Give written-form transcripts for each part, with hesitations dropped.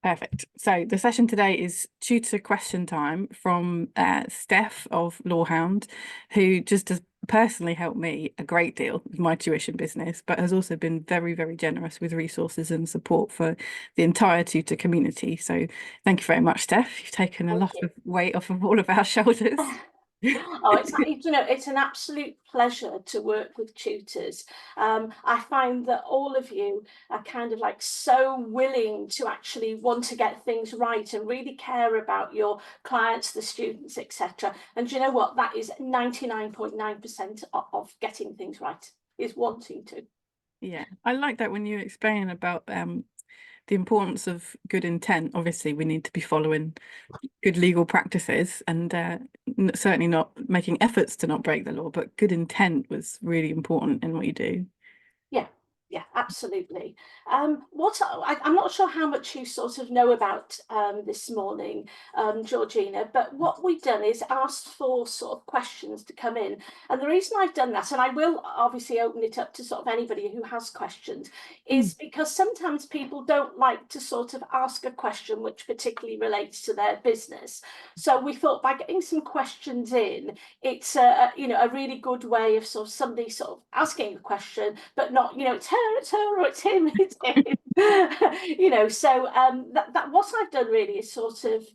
Perfect. So the session today is tutor question time from Steph of LawHound, who just has personally helped me a great deal with my tuition business, but has also been very, very generous with resources and support for the entire tutor community. So thank you very much, Steph. You've taken a Thank lot you. of weight off of all of our shoulders. Oh, it's an absolute pleasure to work with tutors. I find that all of you are kind of like so willing to actually want to get things right and really care about your clients, the students, etc. And do you know what? That is 99.9% of getting things right, is wanting to. Yeah, I like that when you explain about the importance of good intent. Obviously, we need to be following good legal practices and certainly not making efforts to not break the law, but good intent was really important in what you do. Yeah, yeah, absolutely. I'm not sure how much you sort of know about this morning, Georgina, but what we've done is asked for sort of questions to come in. And the reason I've done that, and I will obviously open it up to sort of anybody who has questions, Mm. is because sometimes people don't like to sort of ask a question which particularly relates to their business. So we thought by getting some questions in, it's a really good way of sort of somebody sort of asking a question, but not, it's her, or it's him, it's him. So that what I've done really is sort of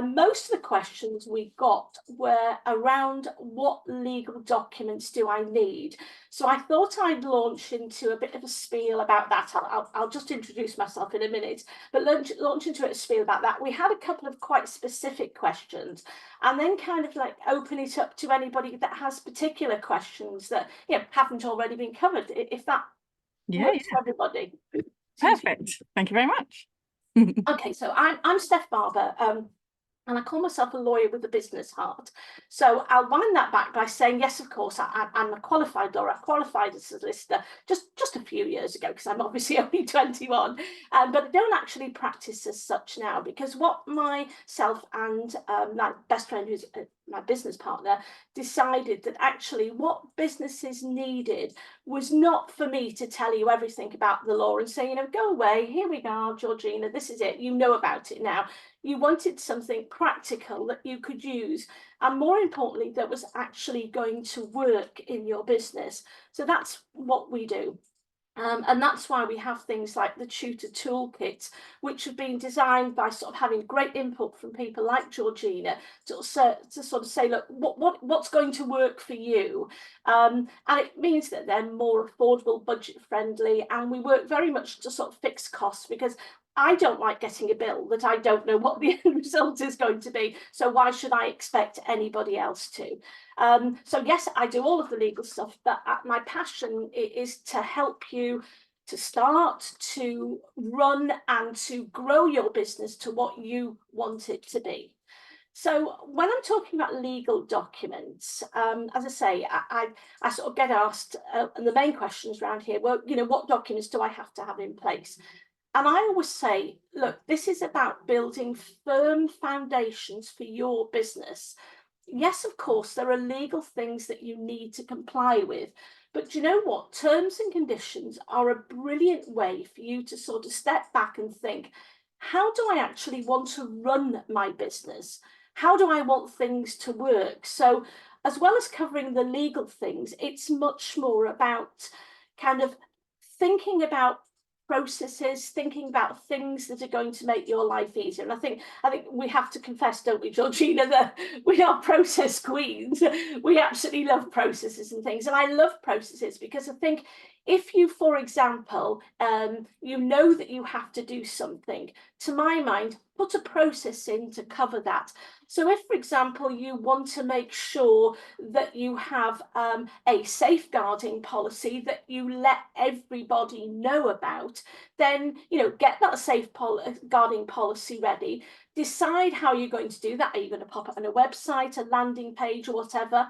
most of the questions we got were around what legal documents do I need. So I thought I'd launch into a bit of a spiel about that. I'll just introduce myself in a minute, but launch into a spiel about that. We had a couple of quite specific questions, and then kind of like open it up to anybody that has particular questions that haven't already been covered, if that Yeah, works yeah, for everybody. Excuse me. perfect. Thank you very much. Okay, so I'm Steph Barber. And I call myself a lawyer with a business heart. So I'll wind that back by saying, yes, of course, I'm a qualified lawyer. I qualified as a solicitor just a few years ago, because I'm obviously only 21, but I don't actually practice as such now, because what myself and my best friend, who's my business partner, decided that actually what businesses needed was not for me to tell you everything about the law and say, go away, here we go, Georgina, this is it, you know about it now. You wanted something practical that you could use, and more importantly, that was actually going to work in your business. So that's what we do. And that's why we have things like the tutor toolkits, which have been designed by sort of having great input from people like Georgina to sort of say, look, what's going to work for you? And it means that they're more affordable, budget friendly, and we work very much to sort of fix costs, because I don't like getting a bill that I don't know what the end result is going to be. So why should I expect anybody else to? So yes, I do all of the legal stuff, but my passion is to help you to start, to run, and to grow your business to what you want it to be. So when I'm talking about legal documents, as I say, I sort of get asked, and the main questions around here, well, what documents do I have to have in place? And I always say, look, this is about building firm foundations for your business. Yes, of course, there are legal things that you need to comply with. But do you know what? Terms and conditions are a brilliant way for you to sort of step back and think, how do I actually want to run my business? How do I want things to work? So, as well as covering the legal things, it's much more about kind of thinking about processes, thinking about things that are going to make your life easier. And I think we have to confess, don't we, Georgina, that we are process queens. We absolutely love processes and things. And I love processes because I think if you, for example, you know that you have to do something, to my mind, put a process in to cover that. So if, for example, you want to make sure that you have a safeguarding policy that you let everybody know about, then, get that safeguarding policy ready. Decide how you're going to do that. Are you going to pop it on a website, a landing page, or whatever?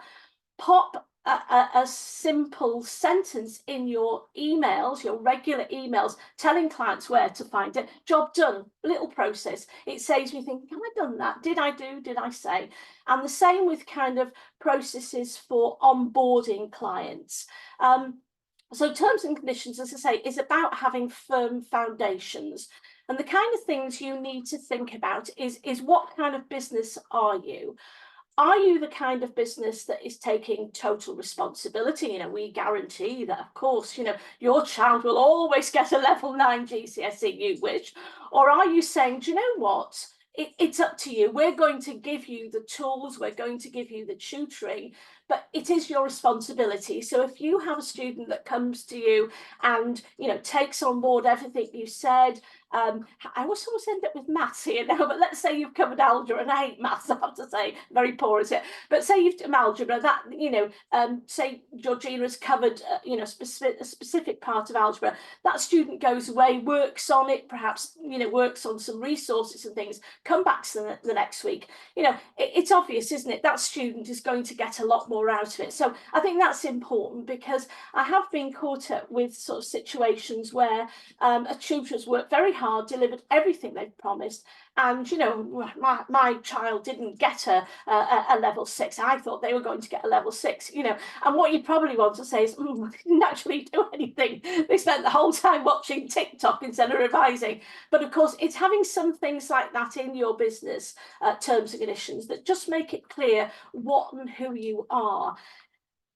Pop a simple sentence in your emails, your regular emails, telling clients where to find it. Job done, little process. It saves me thinking, have I done that? Did I say? And the same with kind of processes for onboarding clients. So terms and conditions, as I say, is about having firm foundations. And the kind of things you need to think about is what kind of business are you? Are you the kind of business that is taking total responsibility? You know, we guarantee that, of course, you know, your child will always get a level 9 GCSE, you wish. Or are you saying, do you know what? It's up to you. We're going to give you the tools, we're going to give you the tutoring, but it is your responsibility. So if you have a student that comes to you and, you know, takes on board everything you said, I always end up with maths here now, but let's say you've covered algebra, and I hate maths, I have to say, very poor at it. But say you've done algebra, that, you know, say Georgina has covered, you know, a specific part of algebra. That student goes away, works on it, perhaps, you know, works on some resources and things, come back to the next week. You know, it's obvious, isn't it? That student is going to get a lot more out of it. So I think that's important, because I have been caught up with sort of situations where a tutor has worked very hard, delivered everything they've promised, and you know, my child didn't get a level 6. I thought they were going to get a level 6, you know. And what you probably want to say is, they didn't actually do anything. They spent the whole time watching TikTok instead of revising. But of course, it's having some things like that in your business terms and conditions that just make it clear what and who you are.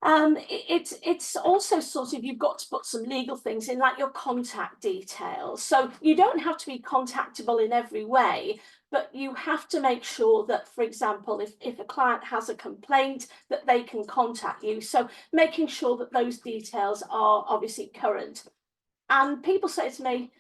It's also sort of, you've got to put some legal things in, like your contact details. So you don't have to be contactable in every way, but you have to make sure that, for example, if a client has a complaint, that they can contact you. So making sure that those details are obviously current. And people say to me,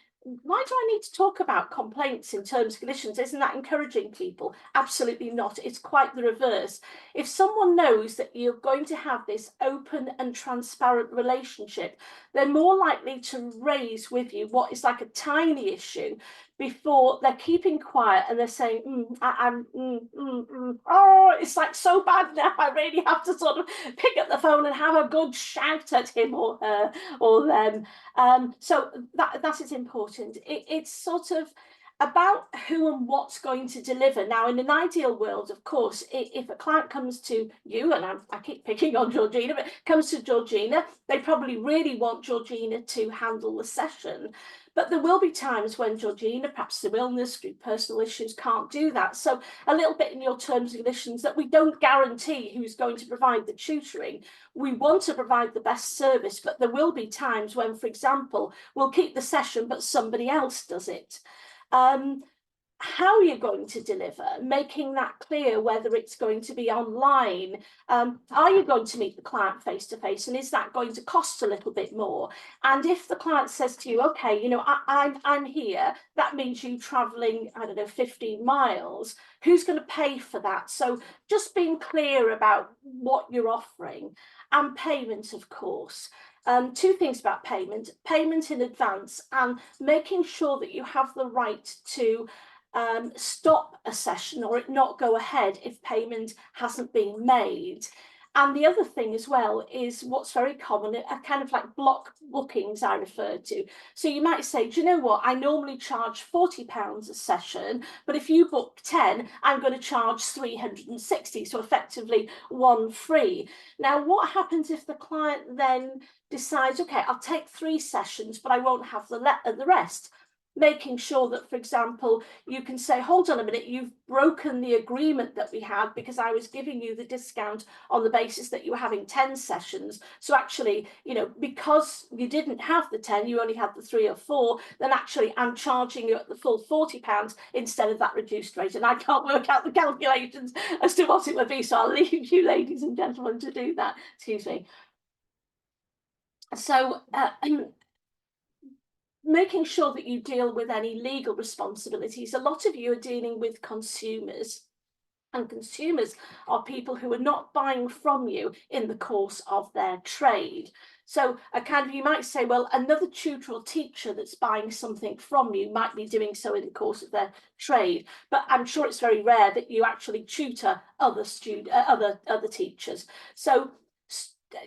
why do I need to talk about complaints in terms and conditions? Isn't that encouraging people? Absolutely not. It's quite the reverse. If someone knows that you're going to have this open and transparent relationship, they're more likely to raise with you what is like a tiny issue before they're keeping quiet and they're saying, oh, it's like so bad now. I really have to sort of pick up the phone and have a good shout at him or her or them. So that is important. It's sort of about who and what's going to deliver. Now, in an ideal world, of course, if a client comes to you, and I keep picking on Georgina, but comes to Georgina, they probably really want Georgina to handle the session. But there will be times when Georgina, perhaps through illness, through personal issues, can't do that. So a little bit in your terms and conditions that we don't guarantee who's going to provide the tutoring. We want to provide the best service, but there will be times when, for example, we'll keep the session, but somebody else does it. How you're going to deliver, making that clear, whether it's going to be online, are you going to meet the client face to face, and is that going to cost a little bit more? And if the client says to you, okay, you know, I'm here, that means you traveling, I don't know, 15 miles, who's going to pay for that? So just being clear about what you're offering, and payment, of course. Two things about payment in advance, and making sure that you have the right to stop a session or it not go ahead if payment hasn't been made. And the other thing as well is what's very common, are kind of like block bookings I refer to. So you might say, do you know what, I normally charge £40 a session, but if you book 10, I'm going to charge 360, so effectively one free. Now, what happens if the client then decides, okay, I'll take 3 sessions, but I won't have the rest? Making sure that, for example, you can say, hold on a minute, you've broken the agreement that we had because I was giving you the discount on the basis that you were having 10 sessions. So actually, you know, because you didn't have the 10, you only had the 3 or 4, then actually I'm charging you at the full £40 instead of that reduced rate. And I can't work out the calculations as to what it would be. So I'll leave you, ladies and gentlemen, to do that. Excuse me. So, making sure that you deal with any legal responsibilities. A lot of you are dealing with consumers, and consumers are people who are not buying from you in the course of their trade. So you might say, well, another tutor or teacher that's buying something from you might be doing so in the course of their trade, but I'm sure it's very rare that you actually tutor other teachers. So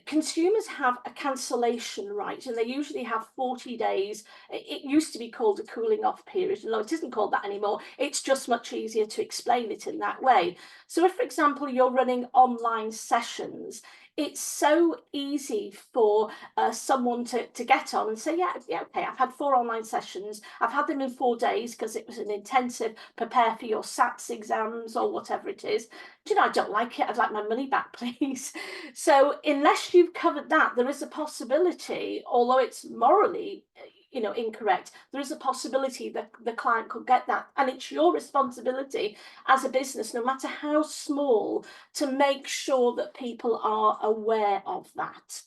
consumers have a cancellation right, and they usually have 40 days. It used to be called a cooling off period, and no, it isn't called that anymore. It's just much easier to explain it in that way. So if, for example, you're running online sessions, it's so easy for someone to get on and say, yeah, okay, I've had 4 online sessions, I've had them in 4 days because it was an intensive prepare for your SATs exams or whatever it is. Do you know, I don't like it, I'd like my money back, please. So unless you've covered that, there is a possibility, although it's morally incorrect, there is a possibility that the client could get that, and it's your responsibility as a business, no matter how small, to make sure that people are aware of that.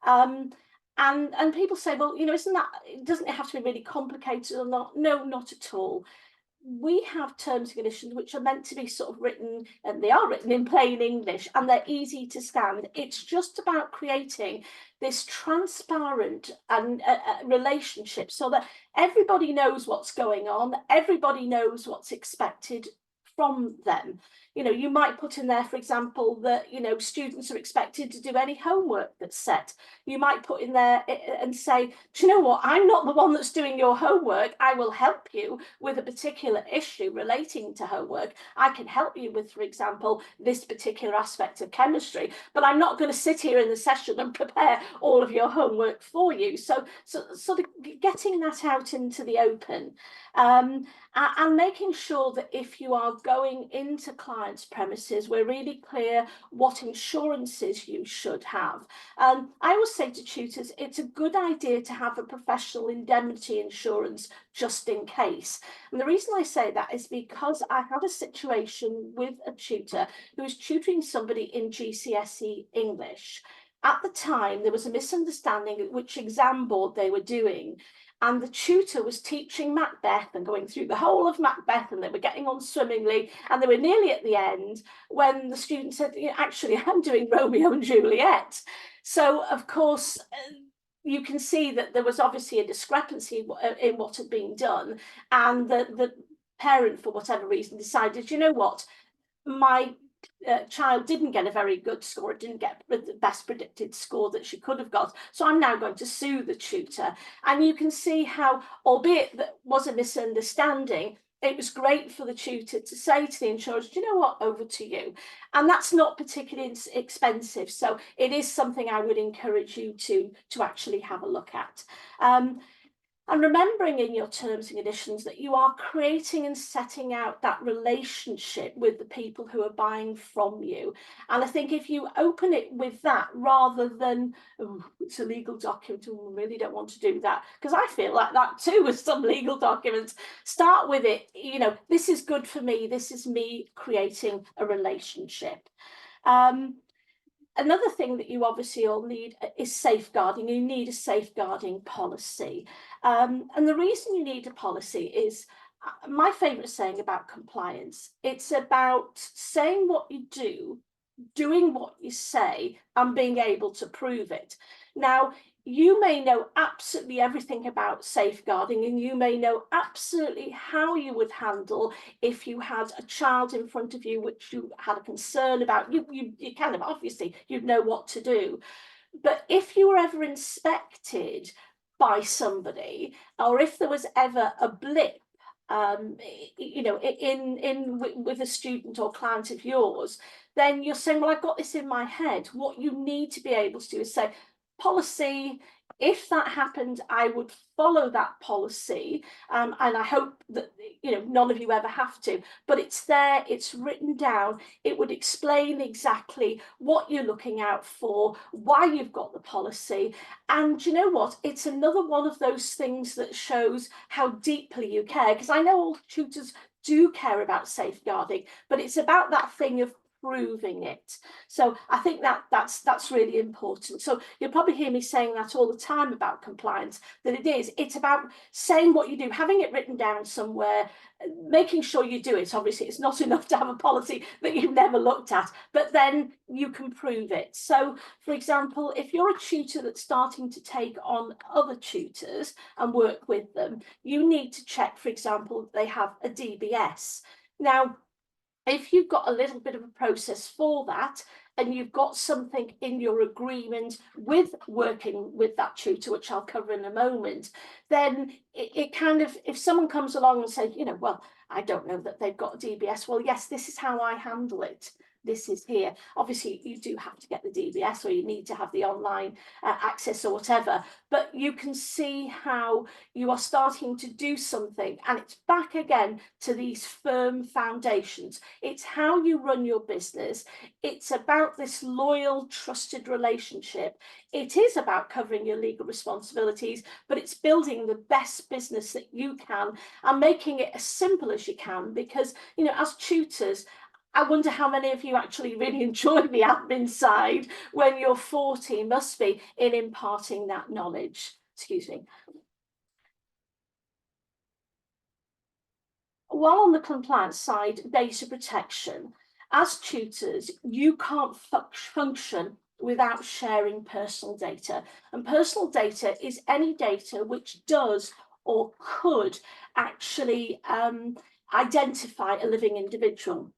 And people say, well, doesn't it have to be really complicated or not? No, not at all. We have terms and conditions which are meant to be sort of written, and they are written in plain English, and they're easy to scan. It's just about creating this transparent and relationship so that everybody knows what's going on, everybody knows what's expected from them. You might put in there, for example, that students are expected to do any homework that's set. You might put in there and say, do you know what, I'm not the one that's doing your homework. I will help you with a particular issue relating to homework. I can help you with, for example, this particular aspect of chemistry, but I'm not going to sit here in the session and prepare all of your homework for you. So sort of getting that out into the open, and making sure that if you are going into clients' premises, we're really clear what insurances you should have. I always say to tutors, it's a good idea to have a professional indemnity insurance just in case. And the reason I say that is because I had a situation with a tutor who was tutoring somebody in GCSE English. At the time, there was a misunderstanding at which exam board they were doing. And the tutor was teaching Macbeth and going through the whole of Macbeth, and they were getting on swimmingly, and they were nearly at the end when the student said, actually, I'm doing Romeo and Juliet. So, of course, you can see that there was obviously a discrepancy in what had been done, and the parent, for whatever reason, decided, you know what, my child didn't get a very good score, didn't get the best predicted score that she could have got, so I'm now going to sue the tutor. And you can see how, albeit that was a misunderstanding, it was great for the tutor to say to the insurers, do you know what, over to you. And that's not particularly expensive, so it is something I would encourage you to actually have a look at. And remembering in your terms and conditions that you are creating and setting out that relationship with the people who are buying from you. And I think if you open it with that, rather than, oh, it's a legal document, oh, I really don't want to do that, because I feel like that too with some legal documents. Start with it, this is good for me, this is me creating a relationship. Another thing that you obviously all need is safeguarding. You need a safeguarding policy. And the reason you need a policy is my favourite saying about compliance. It's about saying what you do, doing what you say, and being able to prove it. Now, you may know absolutely everything about safeguarding, and you may know absolutely how you would handle if you had a child in front of you which you had a concern about. You kind of, obviously, you'd know what to do. But if you were ever inspected by somebody, or if there was ever a blip, with a student or client of yours, then you're saying, well, I've got this in my head. What you need to be able to do is say, policy, if that happened, I would follow that policy, and I hope that none of you ever have to, but it's there, it's written down. It would explain exactly what you're looking out for, why you've got the policy, and you know what, it's another one of those things that shows how deeply you care, because I know all tutors do care about safeguarding, but it's about that thing of proving it. So I think that's really important. So you'll probably hear me saying that all the time about compliance, that it's about saying what you do, having it written down somewhere, making sure you do it. Obviously, it's not enough to have a policy that you've never looked at, but then you can prove it. So, for example, if you're a tutor that's starting to take on other tutors and work with them, you need to check, for example, they have a DBS. Now, if you've got a little bit of a process for that, and you've got something in your agreement with working with that tutor, which I'll cover in a moment, then it kind of, if someone comes along and says, well, I don't know that they've got a DBS, well, yes, this is how I handle it. this is here. Obviously, you do have to get the DBS, or you need to have the online access or whatever, but you can see how you are starting to do something, and it's back again to these firm foundations. It's how you run your business. It's about this loyal, trusted relationship. It is about covering your legal responsibilities, but it's building the best business that you can and making it as simple as you can, because, you know, as tutors, I wonder how many of you actually really enjoy the admin side when your 40 must be in imparting that knowledge. Excuse me. While on the compliance side, data protection, as tutors, you can't function without sharing personal data. And personal data is any data which does or could actually identify a living individual.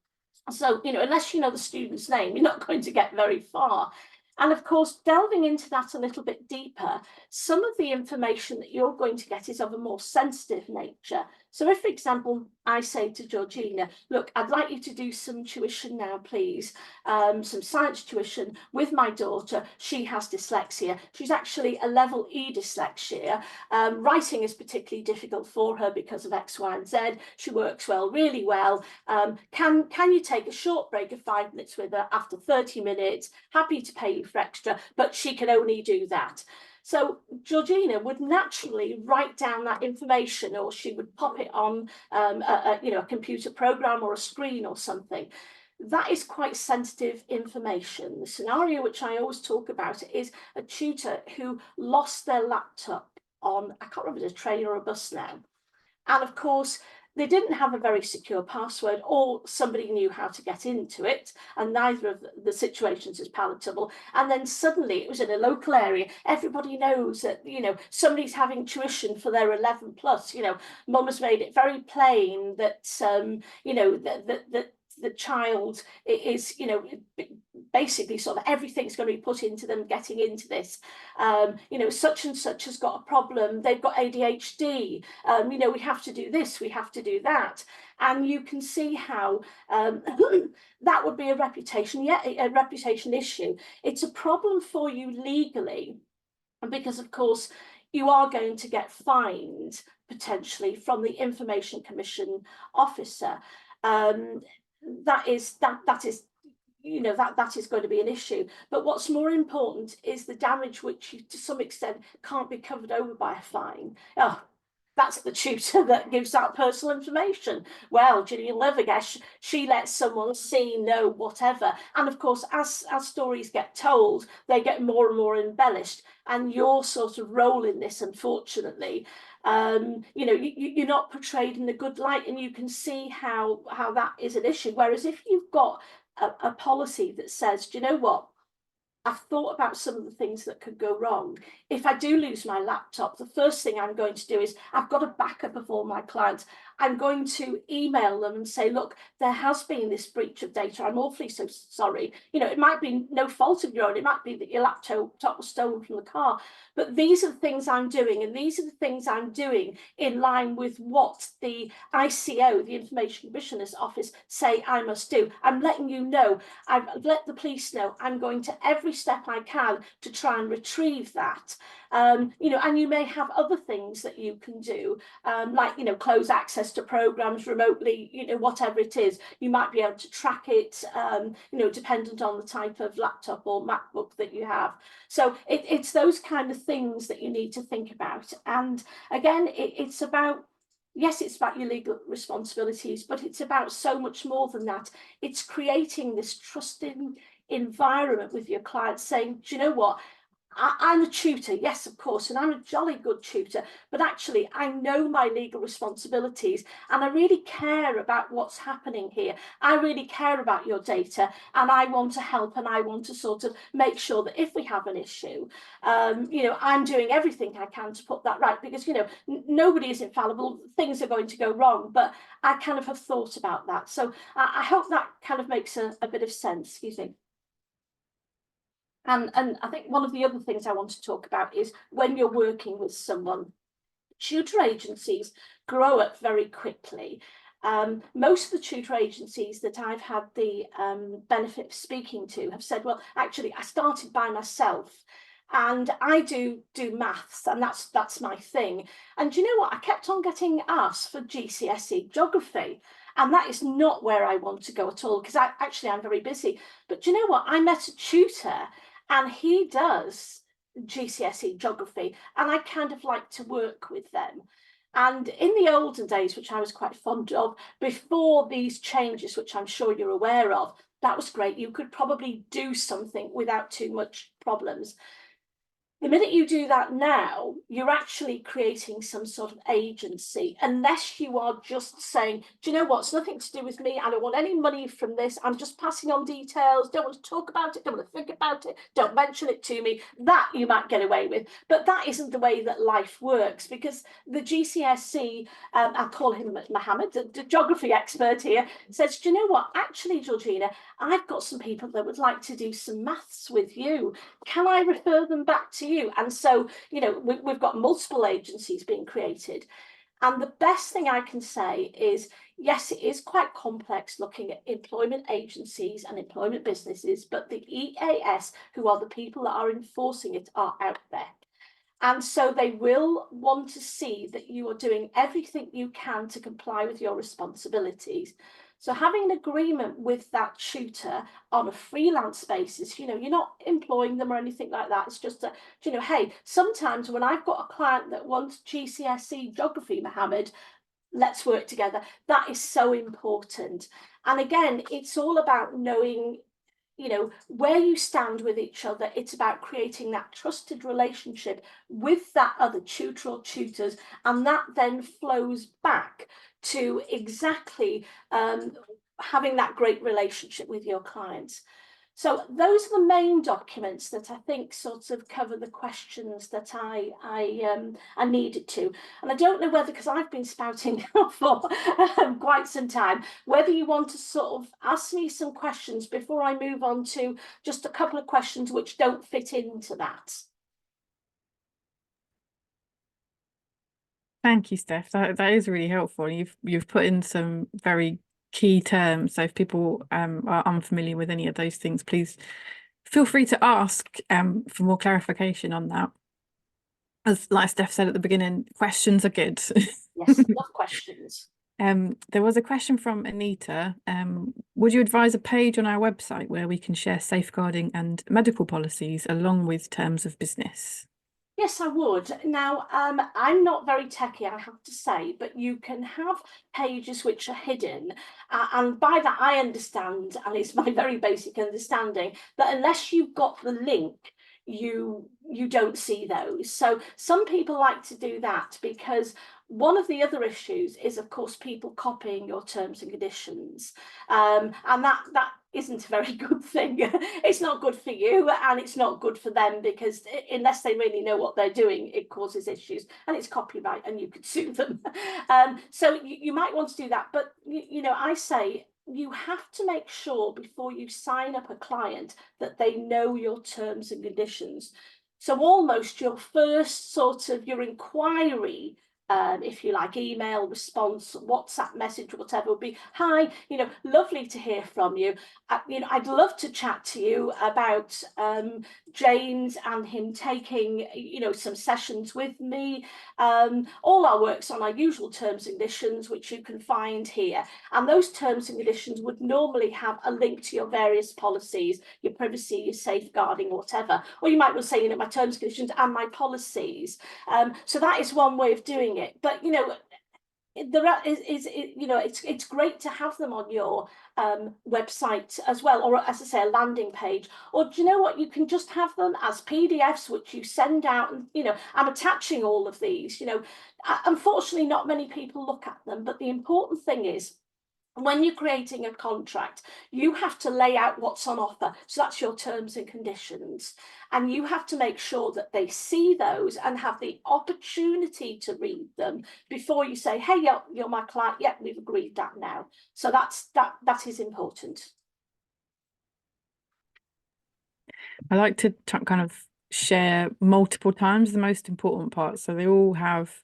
So, you know, unless you know the student's name, you're not going to get very far. And of course, delving into that a little bit deeper, some of the information that you're going to get is of a more sensitive nature. So if, for example, I say to Georgina, look, I'd like you to do some tuition now, please, some science tuition with my daughter. She has dyslexia. She's actually a level E dyslexia. Writing is particularly difficult for her because of X, Y, and Z. She works well, really well. Can you take a short break of 5 minutes with her after 30 minutes? Happy to pay you for extra, but she can only do that. So Georgina would naturally write down that information, or she would pop it on a computer program or a screen or something. That is quite sensitive information. The scenario which I always talk about is a tutor who lost their laptop on, I can't remember, a train or a bus now. And of course, they didn't have a very secure password, or somebody knew how to get into it, and neither of the situations is palatable. And then suddenly it was in a local area. Everybody knows that, you know, somebody's having tuition for their 11 plus. You know, mum has made it very plain that you know, that the child is, you know, basically sort of everything's going to be put into them getting into this. You know, such and such has got a problem, they've got ADHD, you know, we have to do this, we have to do that. And you can see how that would be a reputation issue. It's a problem for you legally, because of course you are going to get fined potentially from the Information Commission officer. That is you know, that is going to be an issue. But what's more important is the damage which you, to some extent, can't be covered over by a fine. Oh, that's the tutor that gives out personal information. Well, Gillian Leverguess, she lets someone see, know, whatever. And of course, as stories get told, they get more and more embellished. And your sort of role in this, unfortunately, you know, you're not portrayed in a good light, and you can see how that is an issue. Whereas if you've got a policy that says, do you know what, I've thought about some of the things that could go wrong. If I do lose my laptop, the first thing I'm going to do is, I've got a backup of all my clients. I'm going to email them and say, look, there has been this breach of data. I'm awfully so sorry. You know, it might be no fault of your own. It might be that your laptop was stolen from the car. But these are the things I'm doing, and these are the things I'm doing in line with what the ICO, the Information Commissioner's Office, say I must do. I'm letting you know. I've let the police know. I'm going to every step I can to try and retrieve that. You know, and you may have other things that you can do, like, you know, close access to programs remotely, you know, whatever it is. You might be able to track it, you know, dependent on the type of laptop or MacBook that you have. So it's those kind of things that you need to think about. And again, it's about, yes, it's about your legal responsibilities, but it's about so much more than that. It's creating this trusting environment with your clients, saying, do you know what? I'm a tutor, yes, of course, and I'm a jolly good tutor, but actually I know my legal responsibilities, and I really care about what's happening here. I really care about your data, and I want to help, and I want to sort of make sure that if we have an issue, you know, I'm doing everything I can to put that right, because, you know, nobody is infallible, things are going to go wrong, but I kind of have thought about that. So I hope that kind of makes a bit of sense. Excuse me. And I think one of the other things I want to talk about is when you're working with someone, tutor agencies grow up very quickly. Most of the tutor agencies that I've had the benefit of speaking to have said, well, actually, I started by myself and I do maths, and that's my thing. And you know what? I kept on getting asked for GCSE geography. And that is not where I want to go at all, because I'm very busy. But you know what? I met a tutor and he does GCSE geography, and I kind of like to work with them. And in the olden days, which I was quite fond of, before these changes, which I'm sure you're aware of, that was great. You could probably do something without too much problems. The minute you do that now, you're actually creating some sort of agency, unless you are just saying, do you know what, it's nothing to do with me, I don't want any money from this, I'm just passing on details, don't want to talk about it, don't want to think about it, don't mention it to me. That you might get away with, but that isn't the way that life works, because the GCSE, I'll call him Mohammed, the geography expert here, says, do you know what, actually, Georgina, I've got some people that would like to do some maths with you. Can I refer them back to you? And so, you know, we've got multiple agencies being created. And the best thing I can say is, yes, it is quite complex looking at employment agencies and employment businesses, but the EAS, who are the people that are enforcing it, are out there. And so they will want to see that you are doing everything you can to comply with your responsibilities. So having an agreement with that tutor on a freelance basis, you know, you're not employing them or anything like that. It's just a, you know, hey, sometimes when I've got a client that wants GCSE geography, Mohammed, let's work together. That is so important. And again, it's all about knowing, you know, where you stand with each other. It's about creating that trusted relationship with that other tutor or tutors, and that then flows back to exactly having that great relationship with your clients. So those are the main documents that I think sort of cover the questions that I needed to. And I don't know whether, because I've been spouting for quite some time, whether you want to sort of ask me some questions before I move on to just a couple of questions which don't fit into that. Thank you, Steph. That is really helpful. You've put in some very key terms. So if people are unfamiliar with any of those things, please feel free to ask for more clarification on that. As like Steph said at the beginning, questions are good. Yes, love questions. There was a question from Anita. Would you advise a page on our website where we can share safeguarding and medical policies along with terms of business? Yes, I would. Now, I'm not very techy, I have to say, but you can have pages which are hidden. And by that, I understand, and it's my very basic understanding, that unless you've got the link, you don't see those. So some people like to do that, because one of the other issues is, of course, people copying your terms and conditions. And that isn't a very good thing. It's not good for you, and it's not good for them, because unless they really know what they're doing, it causes issues, and it's copyright and you could sue them. So you might want to do that, but you know, I say you have to make sure before you sign up a client that they know your terms and conditions. So almost your first sort of your inquiry, if you like, email response, WhatsApp message, whatever, would be, hi, you know, lovely to hear from you. You know, I'd love to chat to you about James and him taking, you know, some sessions with me. All our work's on our usual terms and conditions, which you can find here. And those terms and conditions would normally have a link to your various policies, your privacy, your safeguarding, whatever. Or you might well say, you know, my terms and conditions and my policies. So that is one way of doing it. But, you know, there is you know, it's great to have them on your website as well, or as I say, a landing page. Or do you know what, you can just have them as PDFs which you send out. And you know, I'm attaching all of these. You know, unfortunately not many people look at them, but the important thing is, when you're creating a contract, you have to lay out what's on offer. So that's your terms and conditions. And you have to make sure that they see those and have the opportunity to read them before you say, hey, you're my client. Yep, we've agreed that now. So that is important. I like to kind of share multiple times the most important parts. So they all have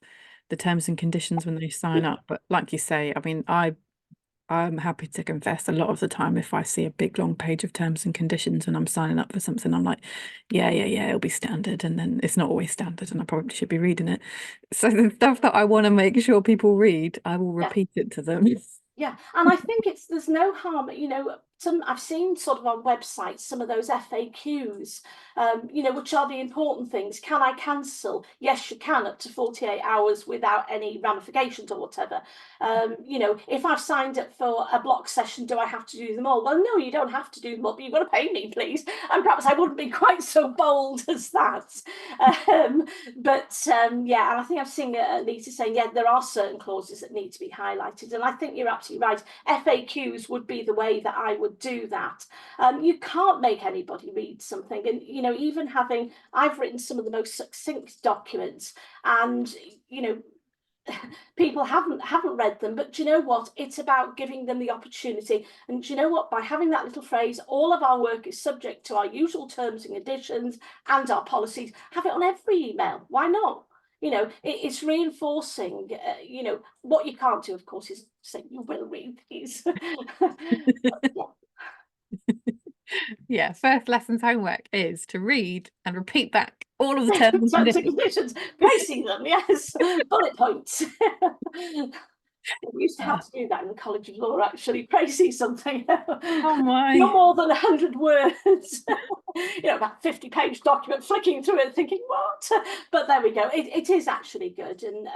the terms and conditions when they sign up. But like you say, I mean, I I'm happy to confess a lot of the time if I see a big long page of terms and conditions and I'm signing up for something, I'm like, yeah, it'll be standard. And then it's not always standard and I probably should be reading it. So the stuff that I want to make sure people read, I will Yeah. repeat it to them. Yeah, and I think there's no harm, I've seen sort of on websites some of those FAQs, which are the important things. Can I cancel? Yes, you can, up to 48 hours without any ramifications or whatever. If I've signed up for a block session, do I have to do them all? Well, no, you don't have to do them all, but you've got to pay me, please. And perhaps I wouldn't be quite so bold as that. Yeah, and I think I've seen Lisa saying, yeah, there are certain clauses that need to be highlighted. And I think you're absolutely right. FAQs would be the way that I would do that. You can't make anybody read something. And, even I've written some of the most succinct documents and, people haven't read them, but do you know what? It's about giving them the opportunity. And do you know what? By having that little phrase, all of our work is subject to our usual terms and conditions and our policies. Have it on every email. Why not? It's reinforcing. What you can't do, of course, is say you will read these. Yeah, first lessons homework is to read and repeat back all of the terms and Terms and conditions. conditions, pricing them, yes, bullet points. We used to have to do that in the College of Law, actually, praising something. Oh No my. more than 100 words. About 50-page document, flicking through it, thinking, what? But there we go. It is actually good, and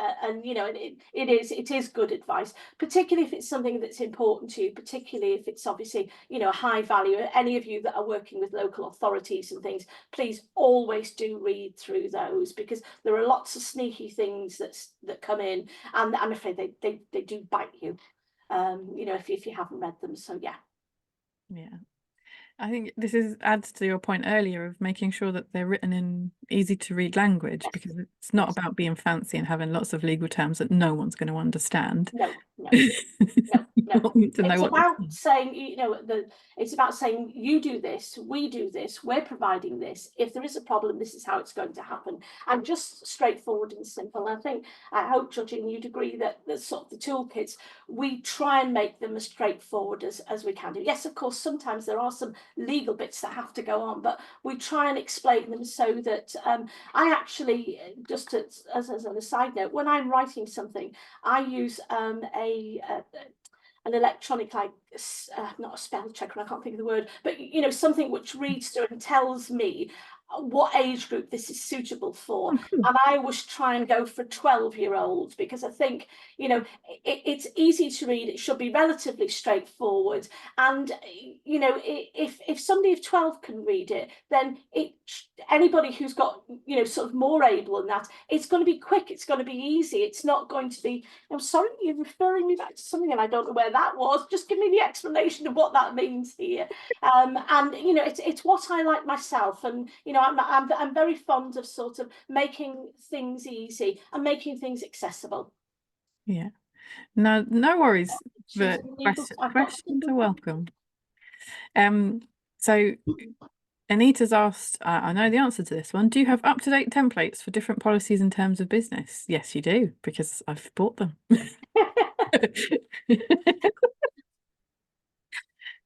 it is good advice, particularly if it's something that's important to you, particularly if it's obviously a high value. Any of you that are working with local authorities and things, please always do read through those, because there are lots of sneaky things that come in, and I'm afraid they do bite you. If you haven't read them. So yeah. I think this adds to your point earlier of making sure that they're written in easy to read language, Yes. because it's not Yes. about being fancy and having lots of legal terms that no one's going to understand. No. You want them to know It's what they're about saying. saying, it's about saying, you do this, we do this, we're providing this. If there is a problem, this is how it's going to happen. And just straightforward and simple. And I hope, Georgina, you'd agree that the sort of the toolkits, we try and make them as straightforward as we can do. Yes, of course, sometimes there are some legal bits that have to go on, but we try and explain them so that I actually, just as an aside note, when I'm writing something, I use an electronic, like not a spell checker, I can't think of the word, but something which reads through and tells me what age group this is suitable for. Oh, cool. And I always try and go for 12-year-olds, because I think it's easy to read, it should be relatively straightforward, and if somebody of 12 can read it, then anybody who's got sort of more able than that, it's going to be quick, it's going to be easy, it's not going to be, I'm sorry, you're referring me back to something and I don't know where that was, just give me the explanation of what that means here. And it's what I like myself, and I'm very fond of sort of making things easy and making things accessible. Yeah. No worries. But Choosing legal, I've got questions are welcome. So Anita's asked, I know the answer to this one. Do you have up-to-date templates for different policies in terms of business? Yes, you do, because I've bought them.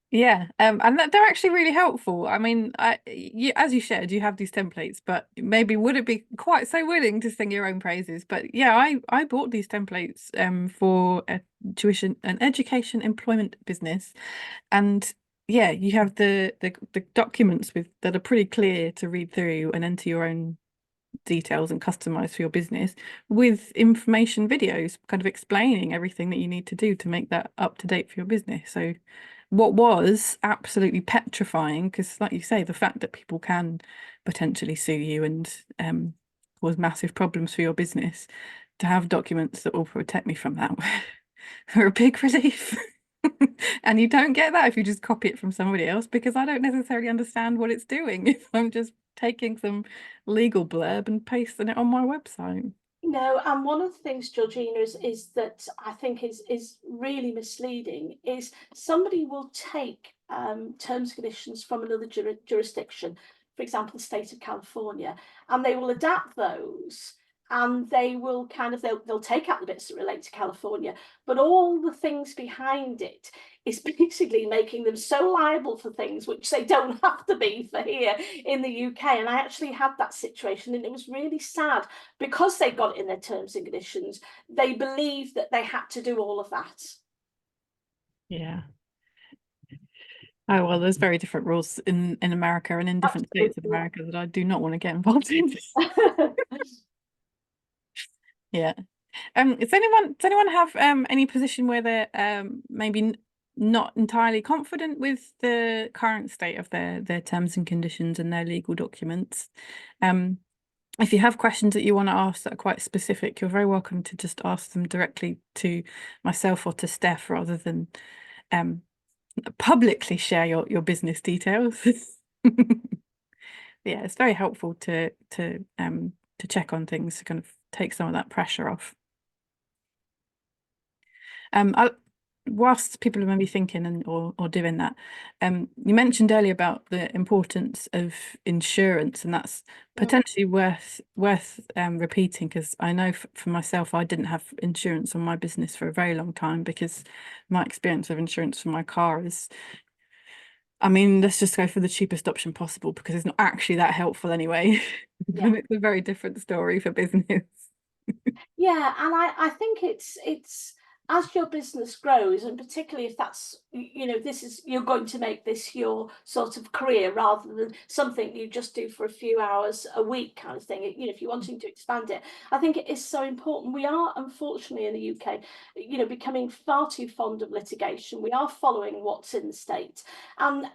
Yeah, and they're actually really helpful. I mean, as you shared, you have these templates, but maybe would it be quite so willing to sing your own praises? But yeah, I bought these templates for a tuition and education employment business, and yeah, you have the documents that are pretty clear to read through and enter your own details and customize for your business, with information videos kind of explaining everything that you need to do to make that up to date for your business. So what was absolutely petrifying, because like you say, the fact that people can potentially sue you and cause massive problems for your business, to have documents that will protect me from that are a big relief. And you don't get that if you just copy it from somebody else, because I don't necessarily understand what it's doing if I'm just taking some legal blurb and pasting it on my website. No, and one of the things, Georgina, is that I think is really misleading is somebody will take terms and conditions from another jurisdiction, for example, the state of California, and they will adapt those and they will kind of, they'll take out the bits that relate to California, but all the things behind it is basically making them so liable for things which they don't have to be for here in the UK. And I actually had that situation, and it was really sad because they got it in their terms and conditions. They believed that they had to do all of that. Yeah. Oh, well, there's very different rules in America and in different states of Absolutely, America that I do not want to get involved in. yeah. Yeah. Does anyone have any position where they're maybe not entirely confident with the current state of their terms and conditions and their legal documents? If you have questions that you want to ask that are quite specific, you're very welcome to just ask them directly to myself or to Steph rather than publicly share your business details. Yeah, it's very helpful to check on things to kind of take some of that pressure off. Whilst people are maybe thinking or doing that, you mentioned earlier about the importance of insurance, and that's potentially worth repeating, because I know for myself, I didn't have insurance on my business for a very long time because my experience of insurance for my car is, I mean, let's just go for the cheapest option possible because it's not actually that helpful anyway. Yeah. It's a very different story for business. Yeah, and I think it's as your business grows, and particularly if that's, this is, you're going to make this your sort of career rather than something you just do for a few hours a week kind of thing. If you're wanting to expand it, I think it is so important. We are, unfortunately, in the UK, becoming far too fond of litigation. We are following what's in the state, and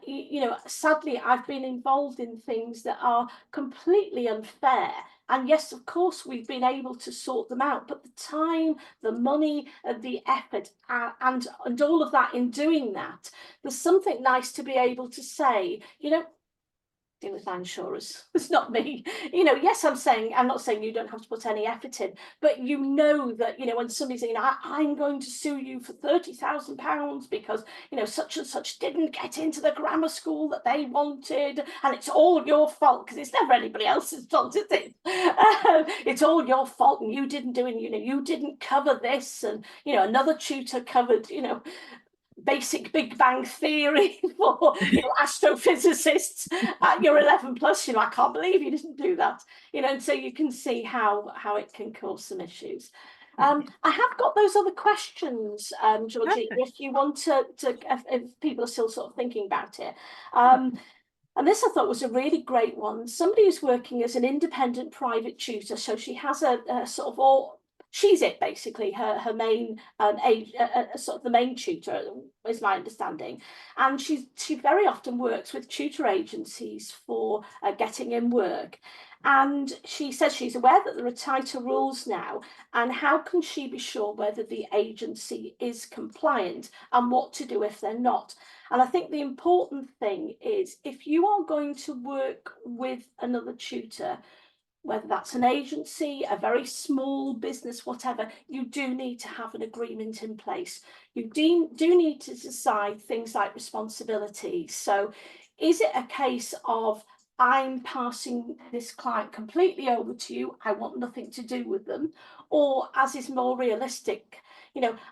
sadly, I've been involved in things that are completely unfair. And yes, of course, we've been able to sort them out, but the time, the money, the effort, and all of that in doing that, there's something nice to be able to say, deal with insurers. It's not me. Yes, I'm not saying you don't have to put any effort in, but that, when somebody's saying, I'm going to sue you for £30,000 because, such and such didn't get into the grammar school that they wanted, and it's all your fault, because it's never anybody else's fault, is it? It's all your fault, and you didn't do it, you didn't cover this, and, another tutor covered, basic Big Bang Theory for astrophysicists at your 11 plus. I can't believe you didn't do that. And so you can see how it can cause some issues. I have got those other questions, Georgie, if you want to if people are still sort of thinking about it. And this I thought was a really great one. Somebody who's working as an independent private tutor, so she has a sort of she's it basically, her main sort of the main tutor is my understanding, and she very often works with tutor agencies for getting in work. And she says she's aware that there are tighter rules now, and how can she be sure whether the agency is compliant and what to do if they're not? And I think the important thing is, if you are going to work with another tutor, whether that's an agency, a very small business, whatever, you do need to have an agreement in place. You do need to decide things like responsibilities. So is it a case of, I'm passing this client completely over to you, I want nothing to do with them? Or, as is more realistic,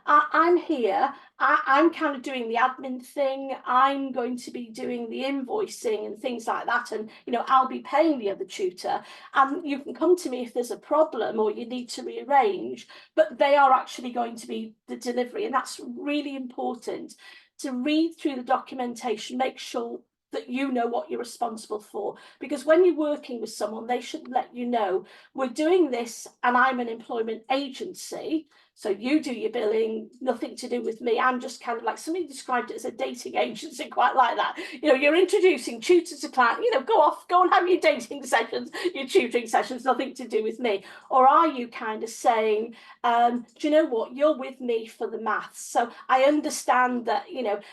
I'm here, I'm kind of doing the admin thing, I'm going to be doing the invoicing and things like that, and I'll be paying the other tutor, and you can come to me if there's a problem or you need to rearrange, but they are actually going to be the delivery. And that's really important, to read through the documentation, make sure that you know what you're responsible for, because when you're working with someone, they should let you know, we're doing this and I'm an employment agency, so you do your billing, nothing to do with me. I'm just kind of like, somebody described it as a dating agency, quite like that. You're introducing tutors to client, go and have your dating sessions, your tutoring sessions, nothing to do with me. Or are you kind of saying, do you know what, you're with me for the maths, so I understand that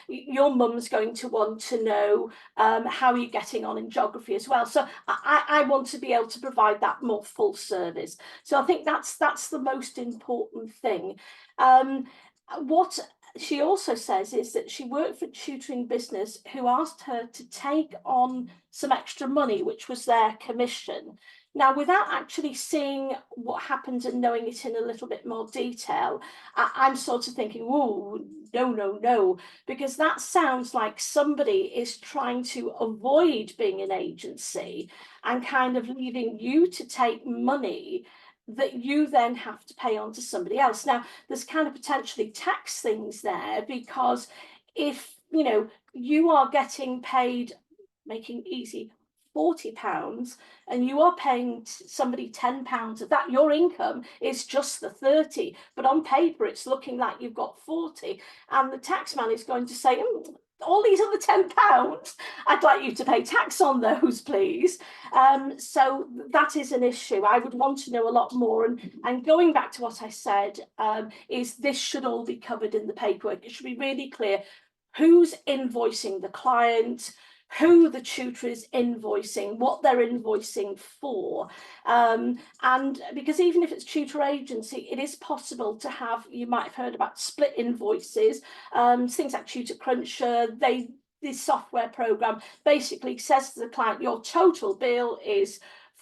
your mum's going to want to know how you're getting on in geography as well, so I want to be able to provide that more full service. So I think that's the most important thing. What she also says is that she worked for a tutoring business who asked her to take on some extra money, which was their commission. Now, without actually seeing what happened and knowing it in a little bit more detail, I'm sort of thinking, oh, no, because that sounds like somebody is trying to avoid being an agency and kind of leaving you to take money that you then have to pay on to somebody else. Now, there's kind of potentially tax things there, because if, you know, you are getting paid, making easy, £40, and you are paying somebody £10 of that, your income is just the 30, but on paper it's looking like you've got 40, and the tax man is going to say, all these other £10, I'd like you to pay tax on those, please. So that is an issue. I would want to know a lot more. And going back to what I said, is this should all be covered in the paperwork. It should be really clear who's invoicing the client, who the tutor is invoicing, what they're invoicing for. And because even if it's tutor agency, it is possible to have, you might have heard about split invoices, things like Tutor Cruncher. This software program basically says to the client, your total bill is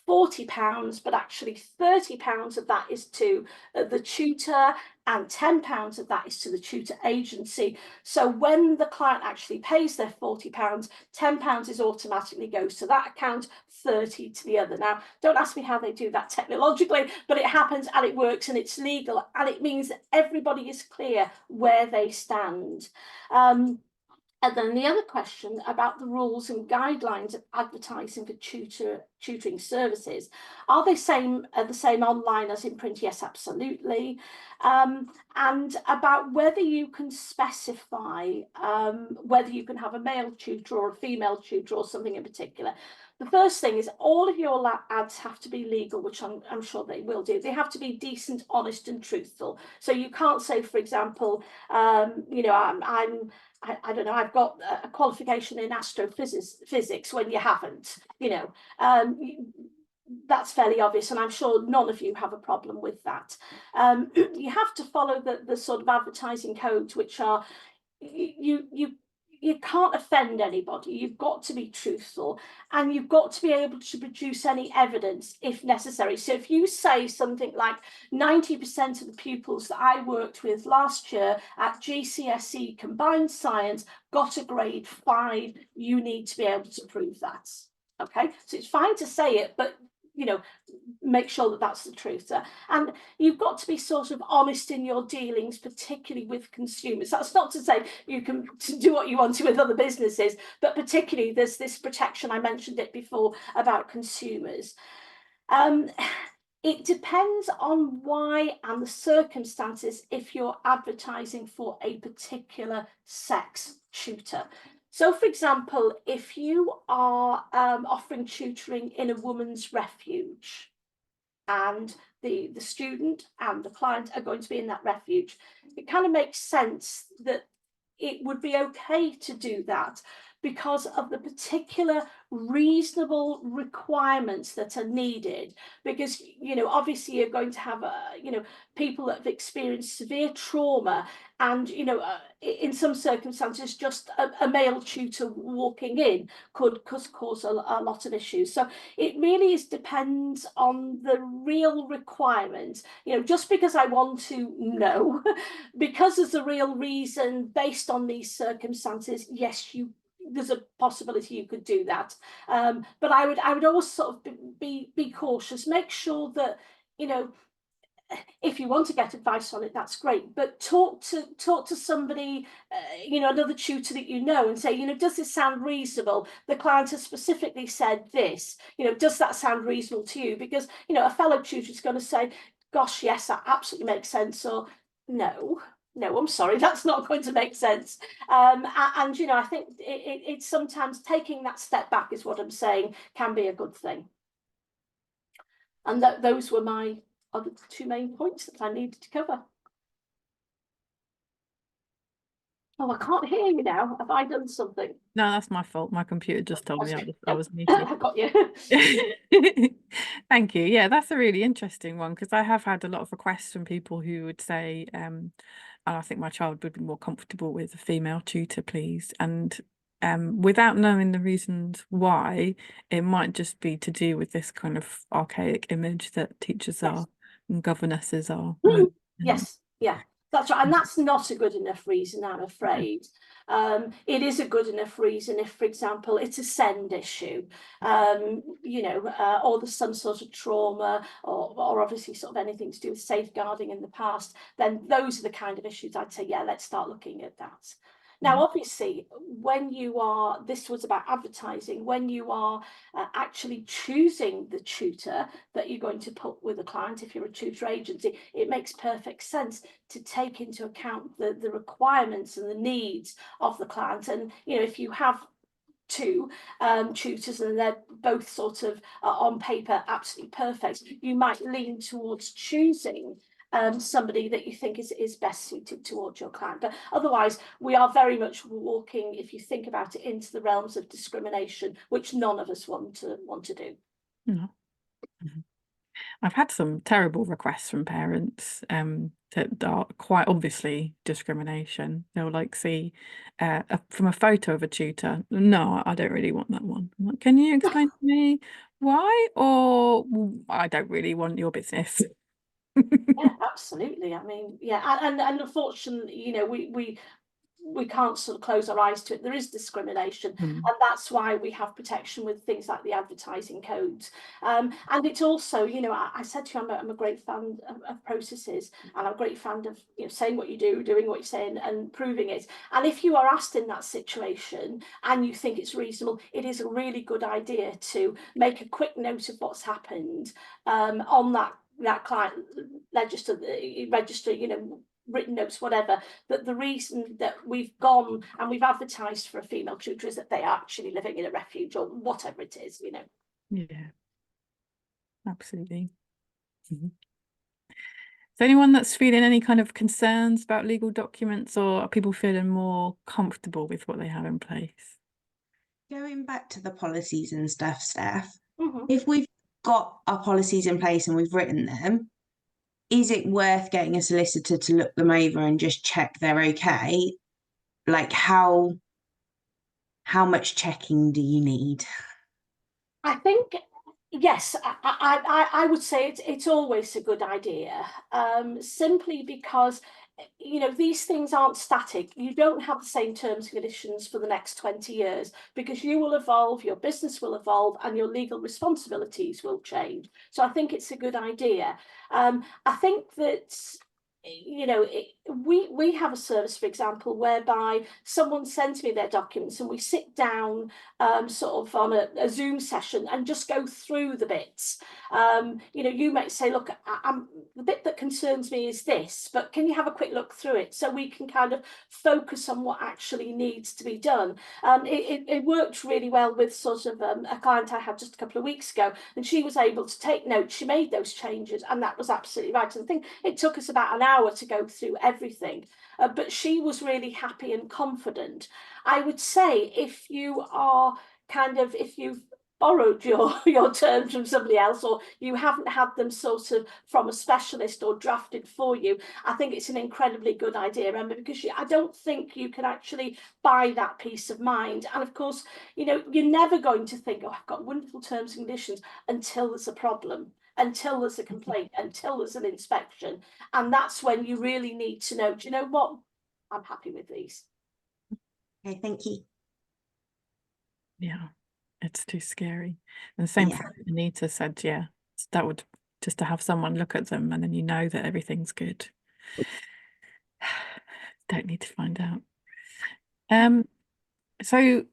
£40, but actually £30 of that is to the tutor, and £10 of that is to the tutor agency. So when the client actually pays their £40, £10 is automatically goes to that account, 30 to the other. Now, don't ask me how they do that technologically, but it happens and it works and it's legal, and it means that everybody is clear where they stand. And then the other question about the rules and guidelines of advertising for tutoring services, are they the same online as in print? Yes, absolutely. And about whether you can specify whether you can have a male tutor or a female tutor or something in particular. The first thing is all of your ads have to be legal, which I'm sure they will do. They have to be decent, honest and truthful. So you can't say, for example, you know, I don't know, I've got a qualification in astrophysics when you haven't, you know. That's fairly obvious, and I'm sure none of you have a problem with that. You have to follow the sort of advertising codes, which are, you can't offend anybody. You've got to be truthful, and you've got to be able to produce any evidence if necessary. So if you say something like 90% of the pupils that I worked with last year at GCSE combined science got a grade 5, you need to be able to prove that. Okay, so it's fine to say it, but you know, make sure that that's the truth. And you've got to be sort of honest in your dealings, particularly with consumers. That's not to say you can do what you want to with other businesses, but particularly there's this protection, I mentioned it before, about consumers. It depends on why and the circumstances if you're advertising for a particular sex tutor. So, for example, if you are offering tutoring in a woman's refuge, and the student and the client are going to be in that refuge, it kind of makes sense that it would be okay to do that because of the particular reasonable requirements that are needed. Because, you know, obviously you're going to have, you know, people that have experienced severe trauma, and, you know, in some circumstances, just a male tutor walking in could cause a lot of issues. So it really depends on the real requirement. You know, just because I want to know, because there's a real reason based on these circumstances, yes, there's a possibility you could do that. But I would always sort of be cautious. Make sure that, you know, if you want to get advice on it, that's great, but talk to somebody, you know, another tutor that you know, and say, you know, does this sound reasonable? The client has specifically said this, you know, does that sound reasonable to you? Because, you know, a fellow tutor is going to say, gosh, yes, that absolutely makes sense, or no, I'm sorry, that's not going to make sense. And you know, I think it's sometimes taking that step back is what I'm saying can be a good thing. And those were my other two main points that I needed to cover. Oh, I can't hear you now. Have I done something? No, that's my fault. My computer just told me I was muted. I got you. Thank you. Yeah, that's a really interesting one, because I have had a lot of requests from people who would say, I think my child would be more comfortable with a female tutor, please. And without knowing the reasons why, it might just be to do with this kind of archaic image that teachers Yes. are and governesses are. Yes, yeah, that's right. And that's not a good enough reason, I'm afraid. It is a good enough reason if, for example, it's a send issue, you know, or there's some sort of trauma, or obviously sort of anything to do with safeguarding in the past, then those are the kind of issues I'd say, yeah, let's start looking at that. Now, obviously, when you are, this was about advertising, when you are actually choosing the tutor that you're going to put with a client, if you're a tutor agency, it makes perfect sense to take into account the requirements and the needs of the client. And, you know, if you have two tutors and they're both sort of on paper absolutely perfect, you might lean towards choosing somebody that you think is best suited towards your client. But otherwise, we are very much walking, if you think about it, into the realms of discrimination, which none of us want to do. No. I've had some terrible requests from parents that are quite obviously discrimination. They'll like see from a photo of a tutor. No, I don't really want that one. I'm like, can you explain to me why? Or I don't really want your business. Yeah, absolutely. I mean, yeah, and unfortunately, you know, we can't sort of close our eyes to it. There is discrimination, and that's why we have protection with things like the advertising codes. And it's also, you know, I said to you, I'm a great fan of processes, and I'm a great fan of, you know, saying what you do, doing what you're saying, and proving it. And if you are asked in that situation and you think it's reasonable, it is a really good idea to make a quick note of what's happened on that client register, you know, written notes, whatever, that the reason that we've gone and we've advertised for a female tutor is that they are actually living in a refuge or whatever it is, you know. Yeah, absolutely. Is there anyone that's feeling any kind of concerns about legal documents, or are people feeling more comfortable with what they have in place? Going back to the policies and stuff, Steph, Mm-hmm. if we've got our policies in place and we've written them, is it worth getting a solicitor to look them over and just check they're okay? Like how much checking do you need? I think yes, I would say it's always a good idea, simply because, you know, these things aren't static. You don't have the same terms and conditions for the next 20 years because you will evolve, your business will evolve, and your legal responsibilities will change. So I think it's a good idea. I think that, you know, we have a service, for example, whereby someone sends me their documents and we sit down sort of on a Zoom session and just go through the bits. You know, you might say, look, the bit that concerns me is this, but can you have a quick look through it so we can kind of focus on what actually needs to be done? It worked really well with sort of a client I had just a couple of weeks ago, and she was able to take notes. She made those changes, and that was absolutely right. And I think it took us about an hour to go through everything, but she was really happy and confident. I would say if you are if you've borrowed your terms from somebody else, or you haven't had them sort of from a specialist or drafted for you, I think it's an incredibly good idea, remember, because I don't think you can actually buy that peace of mind. And of course, you know, you're never going to think, oh, I've got wonderful terms and conditions, until there's a problem, until there's a complaint, until there's an inspection. And that's when you really need to know, do you know what, I'm happy with these. Okay, thank you. Yeah, it's too scary. And the same Yeah. thing Anita said, yeah, that would just to have someone look at them and then you know that everything's good. Don't need to find out. So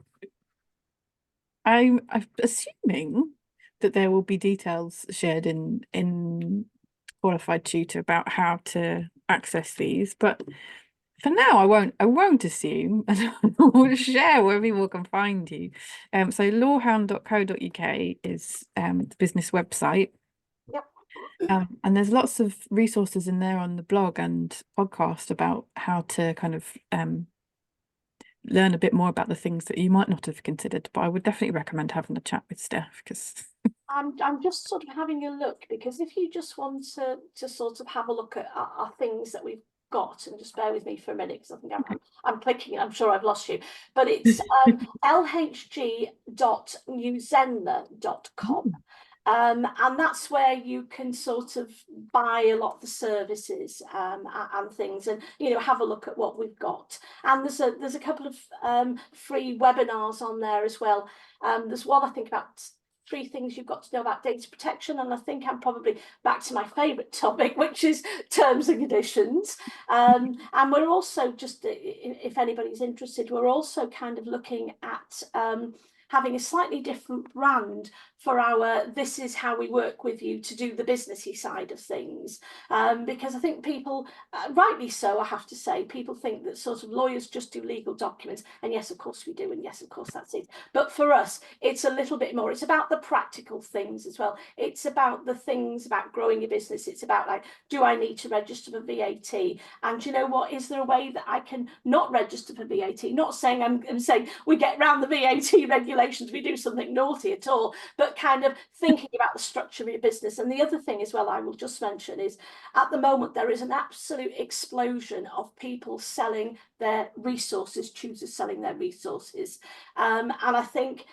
I'm assuming that there will be details shared in Qualified Tutor about how to access these, but for now I won't assume, and I will share where people can find you. So lawhound.co.uk is the business website. Yep. And there's lots of resources in there on the blog and podcast about how to kind of learn a bit more about the things that you might not have considered. But I would definitely recommend having a chat with Steph, because I'm just sort of having a look, because if you just want to sort of have a look at our things that we've got, and just bear with me for a minute because I think I'm clicking and I'm sure I've lost you, but it's lhg.newzenler.com. And that's where you can sort of buy a lot of the services and things, and have a look at what we've got. And there's a couple of free webinars on there as well. There's one I think about 3 things you've got to know about data protection, and I think I'm probably back to my favourite topic, which is terms and conditions. And we're also just, if anybody's interested, we're also kind of looking at having a slightly different brand for our "this is how we work with you" to do the businessy side of things, because I think people, rightly so, I have to say, people think that sort of lawyers just do legal documents, and yes, of course we do, and yes, of course that's it. But for us, it's a little bit more. It's about the practical things as well. It's about the things about growing your business. It's about, like, do I need to register for VAT? And you know what? Is there a way that I can not register for VAT? Not saying I'm saying we get around the VAT regulations, we do something naughty at all, but kind of thinking about the structure of your business. And the other thing as well I will just mention is, at the moment there is an absolute explosion of people selling their resources, tutors selling their resources, and I think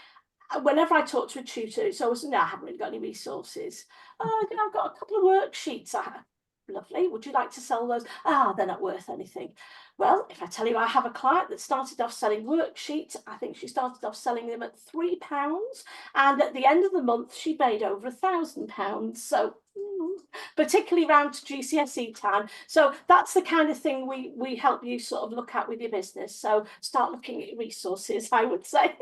whenever I talk to a tutor, it's always, no, I haven't really got any resources. I've got a couple of worksheets. Lovely. Would you like to sell those? They're not worth anything. Well, if I tell you, I have a client that started off selling worksheets. I think she started off selling them at £3, and at the end of the month she made over £1,000. So particularly around to GCSE time. So that's the kind of thing we help you sort of look at with your business. So start looking at your resources, I would say.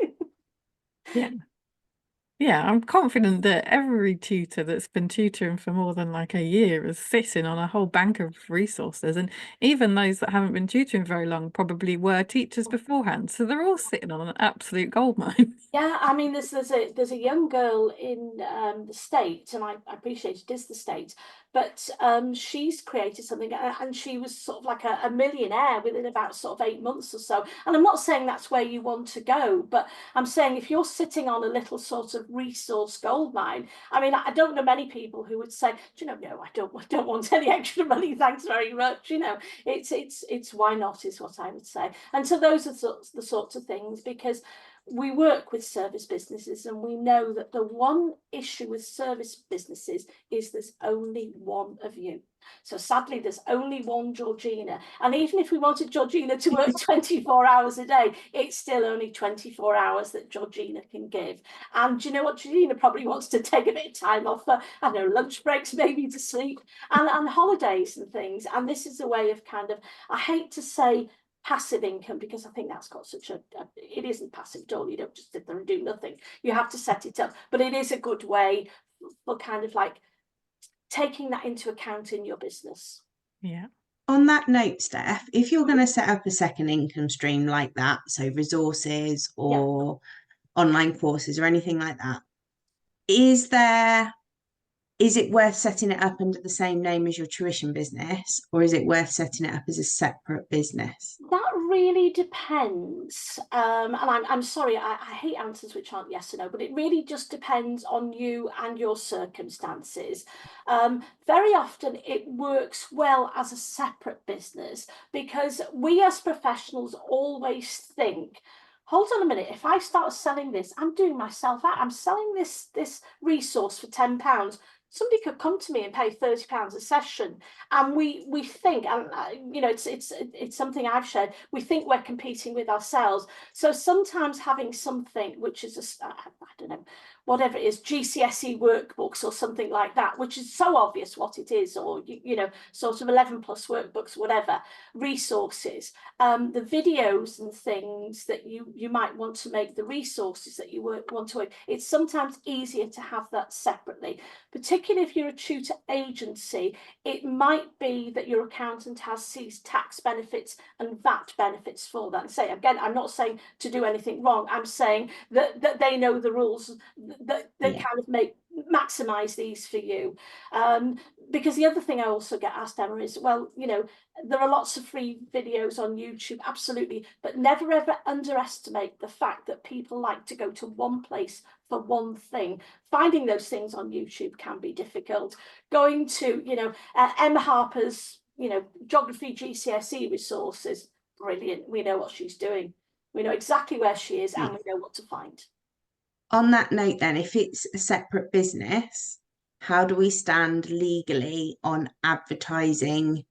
Yeah, I'm confident that every tutor that's been tutoring for more than like a year is sitting on a whole bank of resources, and even those that haven't been tutoring very long probably were teachers beforehand, so they're all sitting on an absolute goldmine. Yeah, I mean, there's a young girl in the States, and I appreciate it is the States, but she's created something, and she was sort of like a millionaire within about sort of 8 months or so. And I'm not saying that's where you want to go, but I'm saying if you're sitting on a little sort of resource goldmine, I mean, I don't know many people who would say, do you know, no, I don't want any extra money, thanks very much. It's why not, is what I would say. And so those are the sorts of things, because we work with service businesses, and we know that the one issue with service businesses is there's only one of you. So sadly, there's only one Georgina. And even if we wanted Georgina to work 24 hours a day, it's still only 24 hours that Georgina can give. And do you know what? Georgina probably wants to take a bit of time off for, I don't know, lunch breaks, maybe to sleep, and holidays and things. And this is a way of kind of, I hate to say passive income, because I think that's got such it isn't passive at all. You don't just sit there and do nothing. You have to set it up, but it is a good way for kind of like taking that into account in your business. Yeah. On that note, Steph, if you're going to set up a second income stream like that, so resources or online courses or anything like that, is it worth setting it up under the same name as your tuition business, or is it worth setting it up as a separate business? That really depends. And I'm sorry, I hate answers which aren't yes or no, but it really just depends on you and your circumstances. Very often it works well as a separate business, because we as professionals always think, hold on a minute, if I start selling this, I'm doing myself out. I'm selling this resource for £10. Somebody could come to me and pay £30 a session, and we think, and it's something I've shared, we think we're competing with ourselves. So sometimes having something which is I don't know, whatever it is, GCSE workbooks or something like that, which is so obvious what it is, or sort of 11+ workbooks, whatever, resources, the videos and things that you might want to make, the resources that you want to work, it's sometimes easier to have that separately. Particularly if you're a tutor agency, it might be that your accountant sees tax benefits and VAT benefits for that. And say, again, I'm not saying to do anything wrong. I'm saying that they know the rules that kind of maximize these for you. Because the other thing I also get asked, Emma, is, well, there are lots of free videos on YouTube, absolutely, but never ever underestimate the fact that people like to go to one place for one thing. Finding those things on YouTube can be difficult. Going to, Emma Harper's you know, geography GCSE resources, brilliant. We know what she's doing. We know exactly where she is and we know what to find. On that note then, if it's a separate business, how do we stand legally on advertising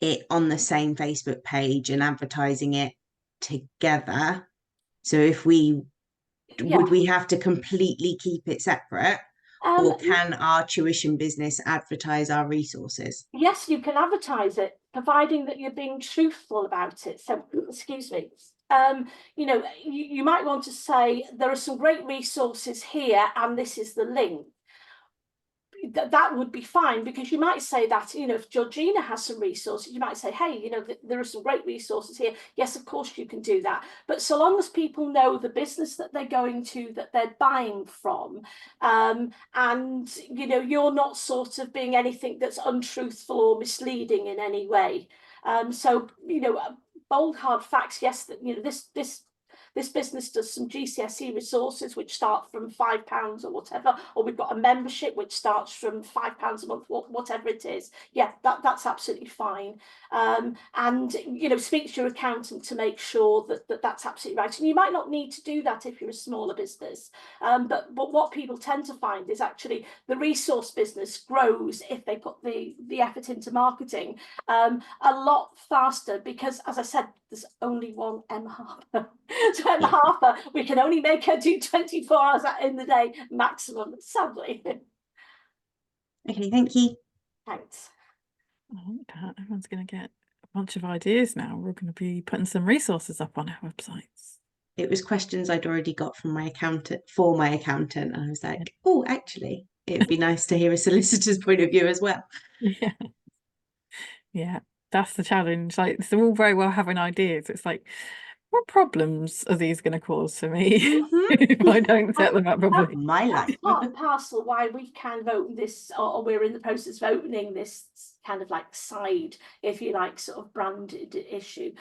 it on the same Facebook page and advertising it together? So if we would we have to completely keep it separate, or can our tuition business advertise our resources? Yes, you can advertise it, providing that you're being truthful about it. So, excuse me. You know, you might want to say there are some great resources here, and this is the link. That would be fine, because you might say that, you know, if Georgina has some resources, you might say, hey, you know, there are some great resources here. Yes, of course you can do that. But so long as people know the business that they're going to, that they're buying from, and, you know, you're not sort of being anything that's untruthful or misleading in any way. So, you know, bold hard facts, yes, that, you know, this business does some GCSE resources which start from £5 or whatever, or we've got a membership which starts from £5 a month, whatever it is. Yeah, that's absolutely fine. And, you know, speak to your accountant to make sure that that's absolutely right. And you might not need to do that if you're a smaller business. But what people tend to find is actually the resource business grows if they put the effort into marketing a lot faster, because, as I said, there's only one Emma Harper. So Emma Harper, we can only make her do 24 hours in the day maximum, sadly. Okay, thank you. Thanks. I like that. Everyone's going to get a bunch of ideas now. We're going to be putting some resources up on our websites. It was questions I'd already got from my accountant, for my accountant, and I was like, oh, actually, it'd be nice to hear a solicitor's point of view as well. Yeah. Yeah, that's the challenge. Like, they're all very well having ideas. It's like, what problems are these going to cause for me if I don't set them up properly? My life. That's part and parcel why we can vote this, or we're in the process of opening this kind of like side, if you like, sort of branded issue,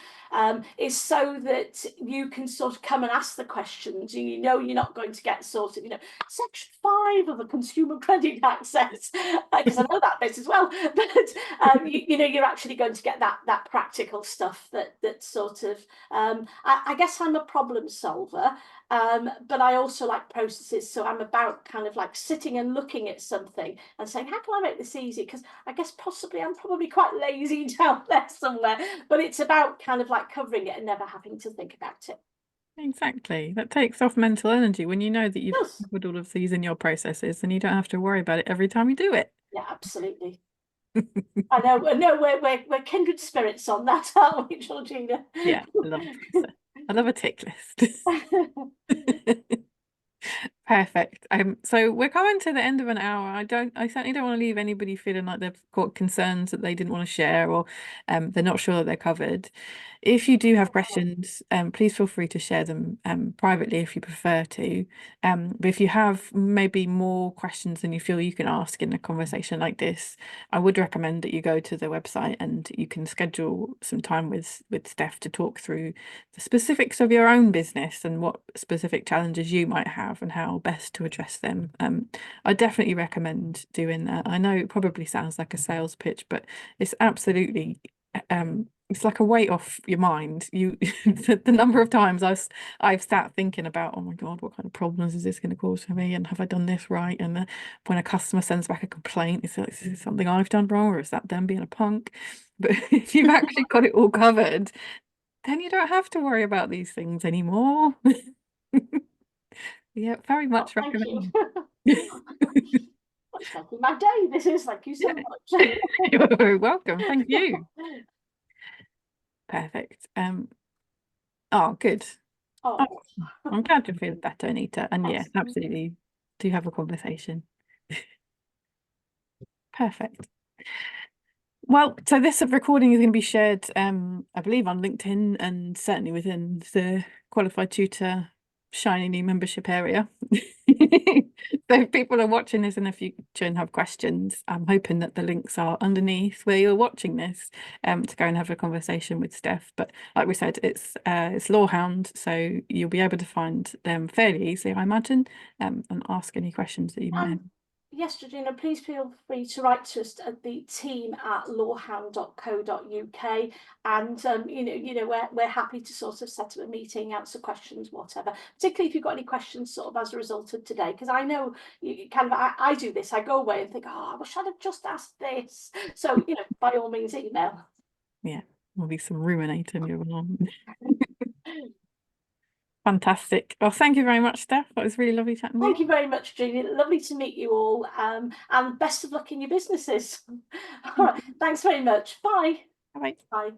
is so that you can sort of come and ask the questions, and you know you're not going to get sort of, you know, section 5 of the consumer credit access, because I know that bit as well, but you know, you're actually going to get that practical stuff that sort of, I guess I'm a problem solver, but I also like processes, so I'm about kind of like sitting and looking at something and saying, how can I make this easy? Because I guess possibly I'm probably quite lazy down there somewhere, but it's about kind of like covering it and never having to think about it. Exactly. That takes off mental energy when you know that you've covered all of these in your processes, and you don't have to worry about it every time you do it. Yeah, absolutely. I know we're kindred spirits on that, aren't we, Georgina? Yeah, I love a tick list. Perfect. So we're coming to the end of an hour. I certainly don't want to leave anybody feeling like they've got concerns that they didn't want to share, or they're not sure that they're covered. If you do have questions, please feel free to share them privately if you prefer to. But if you have maybe more questions than you feel you can ask in a conversation like this, I would recommend that you go to the website and you can schedule some time with Steph to talk through the specifics of your own business and what specific challenges you might have and how best to address them. I definitely recommend doing that. I know it probably sounds like a sales pitch, but it's absolutely it's like a weight off your mind. The number of times I've sat thinking about, oh my God, what kind of problems is this going to cause for me, and have I done this right? And when a customer sends back a complaint, is this something I've done wrong, or is that them being a punk? But if you've actually got it all covered, then you don't have to worry about these things anymore. Yeah, very much recommend. That's making my day. This is, thank you so much. You're very welcome. Thank you. Perfect. Oh, good. Oh, I'm glad you feel better, Anita. And yeah, absolutely, do have a conversation. Perfect. Well, so this recording is going to be shared, I believe, on LinkedIn and certainly within the Qualified Tutor shiny new membership area. So if people are watching this in the future and have questions, I'm hoping that the links are underneath where you're watching this, to go and have a conversation with Steph. But like we said, it's LawHound, so you'll be able to find them fairly easily, I imagine, and ask any questions that you might have. yes, Georgina, please feel free to write to us at the team@lawhound.co.uk, and we're happy to sort of set up a meeting, answer questions, whatever. Particularly if you've got any questions sort of as a result of today, because I know you kind of I do this. I go away and think, oh, I wish I'd have just asked this. So by all means, email. Yeah, there'll be some ruminating going on. Fantastic. Well, thank you very much, Steph. That was really lovely chatting with Thank you. you very much, Jeannie. Lovely to meet you all, and best of luck in your businesses. All right, thanks very much. Bye. Bye. Bye.